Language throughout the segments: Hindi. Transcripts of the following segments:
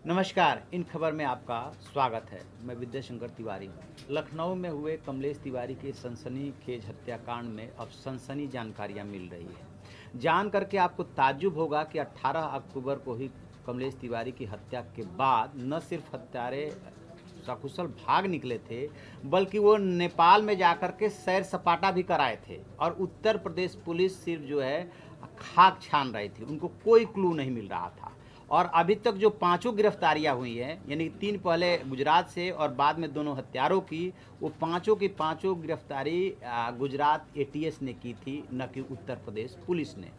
नमस्कार। इन खबर में आपका स्वागत है। मैं विद्या शंकर तिवारी हूँ। लखनऊ में हुए कमलेश तिवारी के सनसनीखेज हत्याकांड में अब सनसनी जानकारियाँ मिल रही है। जान करके आपको ताज्जुब होगा कि 18 अक्टूबर को ही कमलेश तिवारी की हत्या के बाद न सिर्फ हत्यारे सकुशल भाग निकले थे, बल्कि वो नेपाल में जाकर के सैर सपाटा भी कराए थे और उत्तर प्रदेश पुलिस सिर्फ जो है खाक छान रही थी। उनको कोई क्लू नहीं मिल रहा था। और अभी तक जो पांचों गिरफ्तारियां हुई हैं, यानी 3 पहले गुजरात से और बाद में दोनों हत्यारों की, वो पांचों की पांचों गिरफ्तारी गुजरात एटीएस ने की थी, न कि उत्तर प्रदेश पुलिस ने।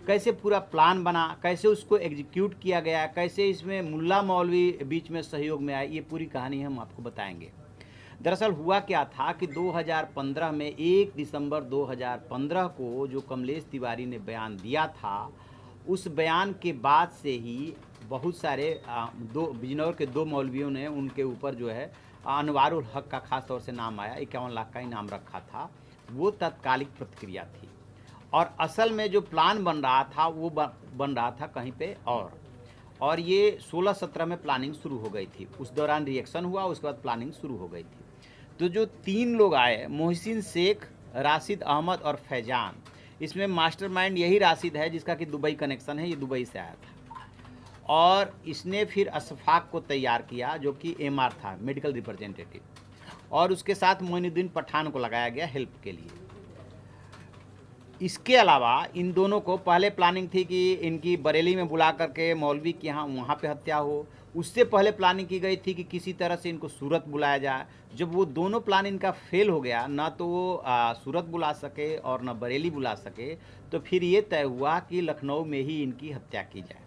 कैसे पूरा प्लान बना, कैसे उसको एग्जीक्यूट किया गया, कैसे इसमें मुल्ला मौलवी बीच में सहयोग में आए, ये पूरी कहानी हम आपको बताएंगे। दरअसल हुआ क्या था कि 2015 में 1 दिसंबर 2015 को जो कमलेश तिवारी ने बयान दिया था, उस बयान के बाद से ही बहुत सारे दो बिजनौर के 2 मौलवियों ने उनके ऊपर जो है अनवारुल हक का खास तौर से नाम आया, 51 लाख का इनाम रखा था। वो तत्कालिक प्रतिक्रिया थी और असल में जो प्लान बन रहा था वो बन रहा था कहीं पे और ये 16-17 में प्लानिंग शुरू हो गई थी। उस दौरान रिएक्शन हुआ, उसके बाद प्लानिंग शुरू हो गई थी। तो जो 3 लोग आए, मोहसिन शेख, राशिद अहमद और फैजान, इसमें मास्टरमाइंड यही राशिद है जिसका कि दुबई कनेक्शन है, ये दुबई से आया था। और इसने फिर अशफाक को तैयार किया जो कि एमआर था, मेडिकल रिप्रेजेंटेटिव, और उसके साथ मोइनुद्दीन पठान को लगाया गया हेल्प के लिए। इसके अलावा इन दोनों को पहले प्लानिंग थी कि इनकी बरेली में बुला करके मौलवी के यहाँ वहाँ पे हत्या हो। उससे पहले प्लानिंग की गई थी कि किसी तरह से इनको सूरत बुलाया जाए। जब वो दोनों प्लान इनका फेल हो गया, ना तो वो सूरत बुला सके और न बरेली बुला सके, तो फिर ये तय हुआ कि लखनऊ में ही इनकी हत्या की जाए।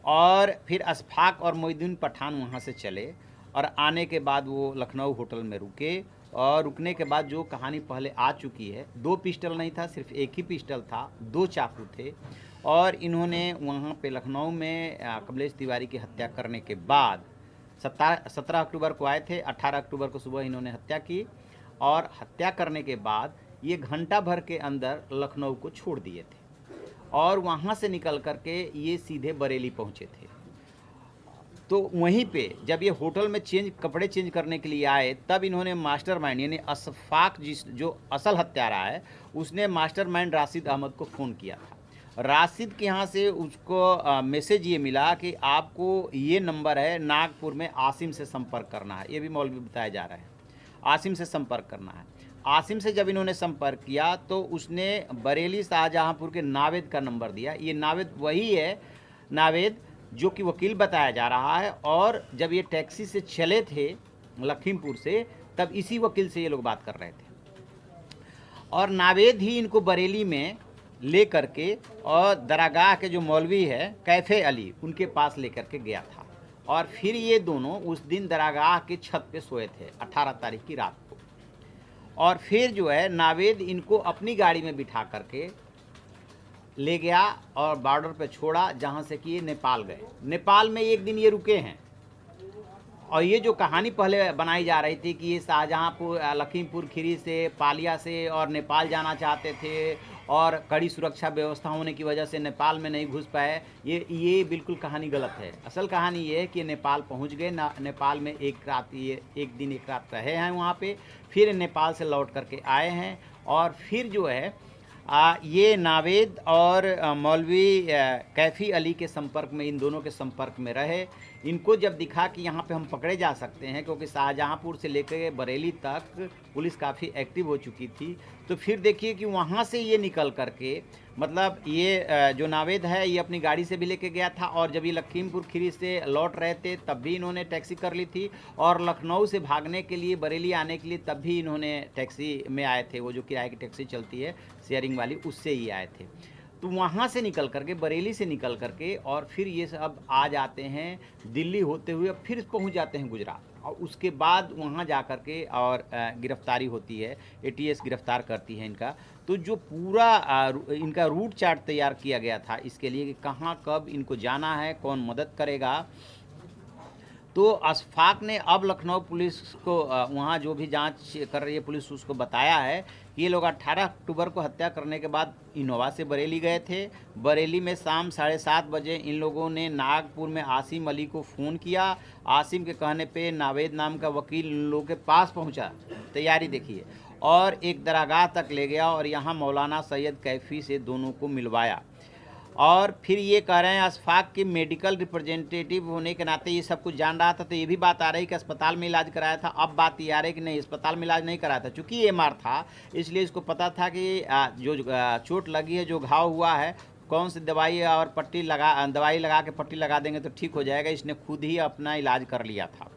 और फिर अशफाक और मोइनुद्दीन पठान वहाँ से चले और आने के बाद वो लखनऊ होटल में रुके। और रुकने के बाद जो कहानी पहले आ चुकी है, 2 पिस्टल नहीं था, सिर्फ एक ही पिस्टल था, 2 चाकू थे। और इन्होंने वहाँ पे लखनऊ में कमलेश तिवारी की हत्या करने के बाद 17 अक्टूबर को आए थे, 18 अक्टूबर को सुबह इन्होंने हत्या की। और हत्या करने के बाद ये घंटा भर के अंदर लखनऊ को छोड़ दिए थे और वहाँ से निकल करके ये सीधे बरेली पहुँचे थे। तो वहीं पे जब ये होटल में कपड़े चेंज करने के लिए आए, तब इन्होंने मास्टरमाइंड यानी अशफाक जो असल हत्यारा है, उसने मास्टरमाइंड राशिद अहमद को फ़ोन किया था। राशिद के यहाँ से उसको मैसेज ये मिला कि आपको ये नंबर है, नागपुर में आसिम से संपर्क करना है। ये भी मौलवी बताया जा रहा है, आसिम से संपर्क करना है। आसिम से जब इन्होंने संपर्क किया तो उसने बरेली शाहजहाँपुर के नावेद का नंबर दिया। ये नावेद वही है, नावेद जो कि वकील बताया जा रहा है। और जब ये टैक्सी से चले थे लखीमपुर से, तब इसी वकील से ये लोग बात कर रहे थे। और नावेद ही इनको बरेली में ले करके और दरागाह के जो मौलवी है कैफ़े अली, उनके पास ले करके गया था। और फिर ये दोनों उस दिन दरागाह के छत पे सोए थे 18 तारीख की रात को। और फिर जो है नावेद इनको अपनी गाड़ी में बिठा करके ले गया और बॉर्डर पे छोड़ा, जहाँ से कि ये नेपाल गए। नेपाल में 1 दिन ये रुके हैं। और ये जो कहानी पहले बनाई जा रही थी कि ये शाहजहाँपुर, लखीमपुर खीरी से, पालिया से और नेपाल जाना चाहते थे और कड़ी सुरक्षा व्यवस्था होने की वजह से नेपाल में नहीं घुस पाए, ये बिल्कुल कहानी गलत है। असल कहानी ये है कि नेपाल पहुंच गए, नेपाल में एक दिन एक रात रहे हैं वहाँ पे, फिर नेपाल से लौट करके आए हैं। और फिर जो है ये नावेद और मौलवी कैफ़ी अली के संपर्क में, इन दोनों के संपर्क में रहे। इनको जब दिखा कि यहाँ पे हम पकड़े जा सकते हैं, क्योंकि शाहजहाँपुर से लेकर बरेली तक पुलिस काफ़ी एक्टिव हो चुकी थी, तो फिर देखिए कि वहाँ से ये निकल करके, मतलब ये जो नावेद है ये अपनी गाड़ी से भी लेके गया था। और जब ये लखीमपुर खीरी से लौट रहे थे तब भी इन्होंने टैक्सी कर ली थी। और लखनऊ से भागने के लिए, बरेली आने के लिए, तब भी इन्होंने टैक्सी में आए थे। वो जो किराए की टैक्सी चलती है शेयरिंग वाली, उससे ही आए थे। तो वहाँ से निकल करके, बरेली से निकल करके, और फिर ये सब आ जाते हैं दिल्ली होते हुए, फिर पहुँच जाते हैं गुजरात। और उसके बाद वहाँ जा कर के और गिरफ्तारी होती है, एटीएस गिरफ्तार करती है इनका। तो जो पूरा इनका रूट चार्ट तैयार किया गया था इसके लिए कि कहाँ कब इनको जाना है, कौन मदद करेगा, तो अशफाक ने अब लखनऊ पुलिस को वहाँ जो भी जांच कर रही है पुलिस उसको बताया है कि ये लोग 18 अक्टूबर को हत्या करने के बाद इनोवा से बरेली गए थे। बरेली में शाम 7:30 बजे इन लोगों ने नागपुर में आसिम अली को फ़ोन किया। आसिम के कहने पे नावेद नाम का वकील इन लोगों के पास पहुंचा, तैयारी देखिए, और एक दरगाह तक ले गया और यहाँ मौलाना सैयद कैफ़ी से दोनों को मिलवाया। और फिर ये कह रहे हैं अशफाक के मेडिकल रिप्रेजेंटेटिव होने के नाते ये सब कुछ जान रहा था, तो ये भी बात आ रही कि अस्पताल में इलाज कराया था। अब बात ये आ रही कि नहीं, अस्पताल में इलाज नहीं कराया था, चूँकि ये एमआर था इसलिए इसको पता था कि जो चोट लगी है, जो घाव हुआ है, कौन सी दवाई और दवाई लगा के पट्टी लगा देंगे तो ठीक हो जाएगा। इसने खुद ही अपना इलाज कर लिया था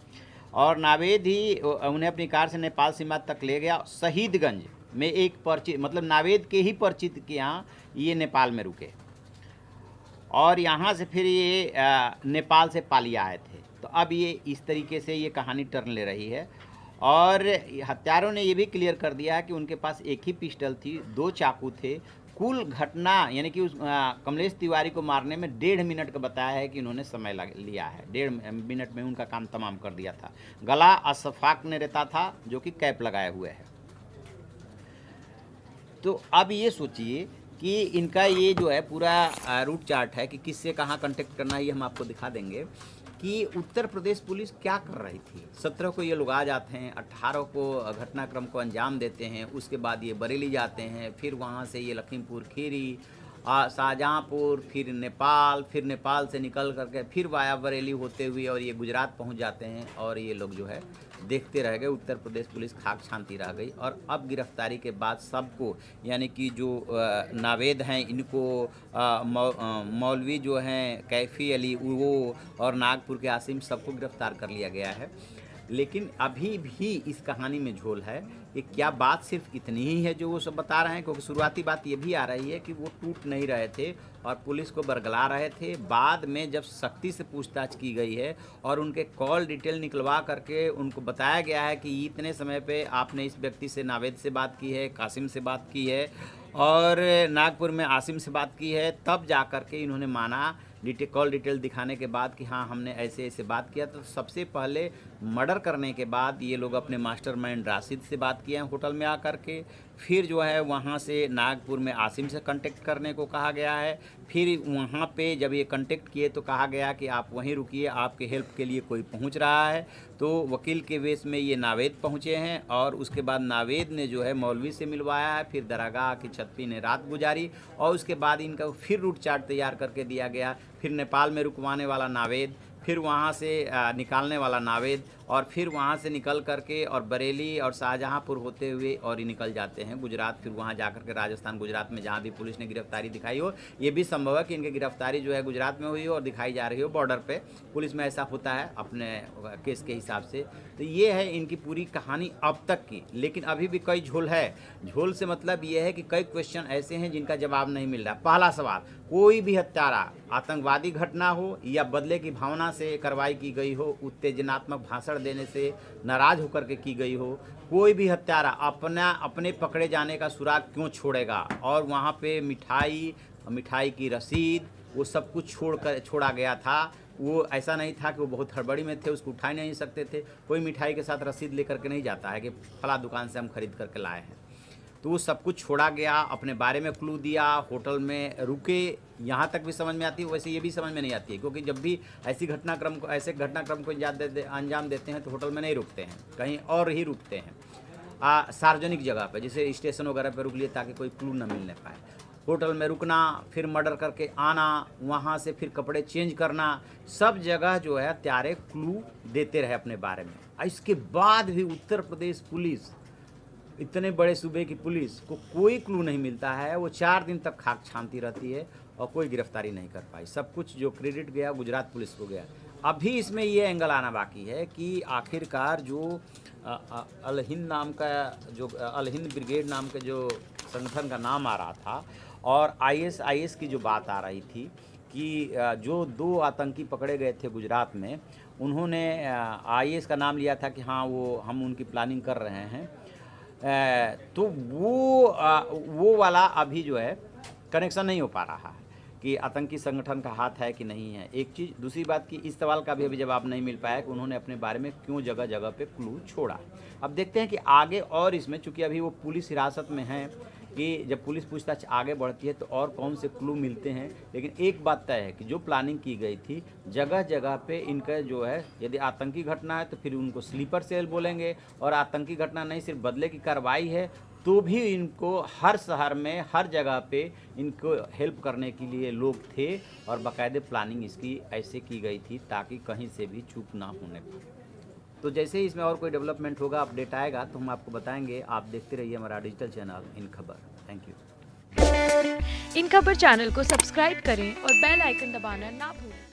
और नावेद ही उन्हें अपनी कार से नेपाल सीमा तक ले गया। शहीदगंज में एक परिचित, मतलब नावेद के ही परिचित के यहाँ ये नेपाल में रुके और यहाँ से फिर ये नेपाल से पालिया आए थे। तो अब ये इस तरीके से ये कहानी टर्न ले रही है और हत्यारों ने ये भी क्लियर कर दिया है कि उनके पास एक ही पिस्टल थी, 2 चाकू थे। कुल घटना यानी कि उस कमलेश तिवारी को मारने में 1.5 मिनट का बताया है कि इन्होंने समय लिया है। 1.5 मिनट में उनका काम तमाम कर दिया था। गला अशफाक ने रहता था जो कि कैप लगाए हुए है। तो अब ये सोचिए कि इनका ये जो है पूरा रूट चार्ट है कि किससे कहाँ कांटेक्ट करना है, ये हम आपको दिखा देंगे कि उत्तर प्रदेश पुलिस क्या कर रही थी। 17 को ये लोग आ जाते हैं, 18 को घटनाक्रम को अंजाम देते हैं, उसके बाद ये बरेली जाते हैं, फिर वहाँ से ये लखीमपुर खीरी, शाहजहाँपुर, फिर नेपाल से निकल करके फिर वाया बरेली होते हुए और ये गुजरात पहुँच जाते हैं। और ये लोग जो है देखते रह गए, उत्तर प्रदेश पुलिस खाक छानती रह गई। और अब गिरफ्तारी के बाद सबको, यानी कि जो नावेद हैं इनको, मौलवी जो हैं कैफ़ी अली वो और नागपुर के आसिम, सबको गिरफ्तार कर लिया गया है। लेकिन अभी भी इस कहानी में झोल है कि क्या बात सिर्फ इतनी ही है जो वो सब बता रहे हैं, क्योंकि शुरुआती बात ये भी आ रही है कि वो टूट नहीं रहे थे और पुलिस को बरगला रहे थे। बाद में जब सख्ती से पूछताछ की गई है और उनके कॉल डिटेल निकलवा करके उनको बताया गया है कि इतने समय पे आपने इस व्यक्ति से, नावेद से बात की है, कासिम से बात की है और नागपुर में आसिम से बात की है, तब जा कर के इन्होंने माना, कॉल डिटेल दिखाने के बाद कि हाँ हमने ऐसे ऐसे बात किया। तो सबसे पहले मर्डर करने के बाद ये लोग अपने मास्टरमाइंड राशिद से बात किए हैं होटल में आकर के। फिर जो है वहाँ से नागपुर में आसिम से कांटेक्ट करने को कहा गया है। फिर वहाँ पे जब ये कांटेक्ट किए तो कहा गया कि आप वहीं रुकिए, आपके हेल्प के लिए कोई पहुँच रहा है। तो वकील के वेश में ये नावेद पहुँचे हैं और उसके बाद नावेद ने जो है मौलवी से मिलवाया है। फिर दरगाह की छत पे ने रात गुजारी और उसके बाद इनका फिर रूट चार्ट तैयार करके दिया गया। फिर नेपाल में रुकवाने वाला नावेद, फिर वहाँ से निकालने वाला नावेद और फिर वहाँ से निकल करके और बरेली और शाहजहाँपुर होते हुए और ये निकल जाते हैं गुजरात। फिर वहाँ जाकर के राजस्थान, गुजरात में जहाँ भी पुलिस ने गिरफ्तारी दिखाई हो, ये भी संभव है कि इनकी गिरफ्तारी जो है गुजरात में हुई हो और दिखाई जा रही हो बॉर्डर पे। पुलिस में ऐसा होता है अपने केस के हिसाब से। तो ये है इनकी पूरी कहानी अब तक की। लेकिन अभी भी कई झोल है। झोल से मतलब ये है कि कई क्वेश्चन ऐसे हैं जिनका जवाब नहीं मिल रहा। पहला सवाल, कोई भी हत्यारा आतंकवादी घटना हो या बदले की भावना से कार्रवाई की गई हो, उत्तेजनात्मक भाषण देने से नाराज होकर के की गई हो, कोई भी हत्यारा अपने पकड़े जाने का सुराग क्यों छोड़ेगा। और वहाँ पे मिठाई की रसीद वो सब कुछ छोड़ा गया था। वो ऐसा नहीं था कि वो बहुत हड़बड़ी में थे, उसको उठा नहीं सकते थे। कोई मिठाई के साथ रसीद लेकर के नहीं जाता है कि फला दुकान से हम खरीद करके लाए हैं। तो वो सब कुछ छोड़ा गया, अपने बारे में क्लू दिया, होटल में रुके। यहाँ तक भी समझ में आती है, वैसे ये भी समझ में नहीं आती है, क्योंकि जब भी ऐसे घटनाक्रम को अंजाम देते हैं तो होटल में नहीं रुकते हैं, कहीं और ही रुकते हैं सार्वजनिक जगह पर, जैसे स्टेशन वगैरह पर रुक लिए ताकि कोई क्लू न मिलने पाए। होटल में रुकना, फिर मर्डर करके आना, वहाँ से फिर कपड़े चेंज करना, सब जगह जो है हत्यारे क्लू देते रहे अपने बारे में। इसके बाद भी उत्तर प्रदेश पुलिस, इतने बड़े सूबे की पुलिस को कोई क्लू नहीं मिलता है। वो 4 दिन तक खाक छानती रहती है और कोई गिरफ्तारी नहीं कर पाई। सब कुछ जो क्रेडिट गया गुजरात पुलिस को गया। अभी इसमें ये एंगल आना बाकी है कि आखिरकार जो अल हिंद नाम का, जो अल हिंद ब्रिगेड नाम का जो संगठन का नाम आ रहा था और IS की जो बात आ रही थी कि जो 2 आतंकी पकड़े गए थे गुजरात में, उन्होंने IS का नाम लिया था कि हाँ वो हम उनकी प्लानिंग कर रहे हैं। तो वो वाला अभी जो है कनेक्शन नहीं हो पा रहा है, कि आतंकी संगठन का हाथ है कि नहीं है, एक चीज़। दूसरी बात कि इस सवाल का भी अभी जवाब नहीं मिल पाया कि उन्होंने अपने बारे में क्यों जगह जगह पे क्लू छोड़ा। अब देखते हैं कि आगे और इसमें, चूँकि अभी वो पुलिस हिरासत में हैं, कि जब पुलिस पूछताछ आगे बढ़ती है तो और कौन से क्लू मिलते हैं। लेकिन एक बात तय है कि जो प्लानिंग की गई थी, जगह जगह पे इनका जो है, यदि आतंकी घटना है तो फिर उनको स्लीपर सेल बोलेंगे, और आतंकी घटना नहीं, सिर्फ बदले की कार्रवाई है, तो भी इनको हर शहर में हर जगह पे इनको हेल्प करने के लिए लोग थे, और बाकायदे प्लानिंग इसकी ऐसे की गई थी ताकि कहीं से भी चूक ना होने पाए। तो जैसे ही इसमें और कोई डेवलपमेंट होगा, अपडेट आएगा तो हम आपको बताएंगे। आप देखते रहिए हमारा डिजिटल चैनल इन खबर। Thank you. इन खबर चैनल को सब्सक्राइब करें और बेल आइकन दबाना ना भूलें।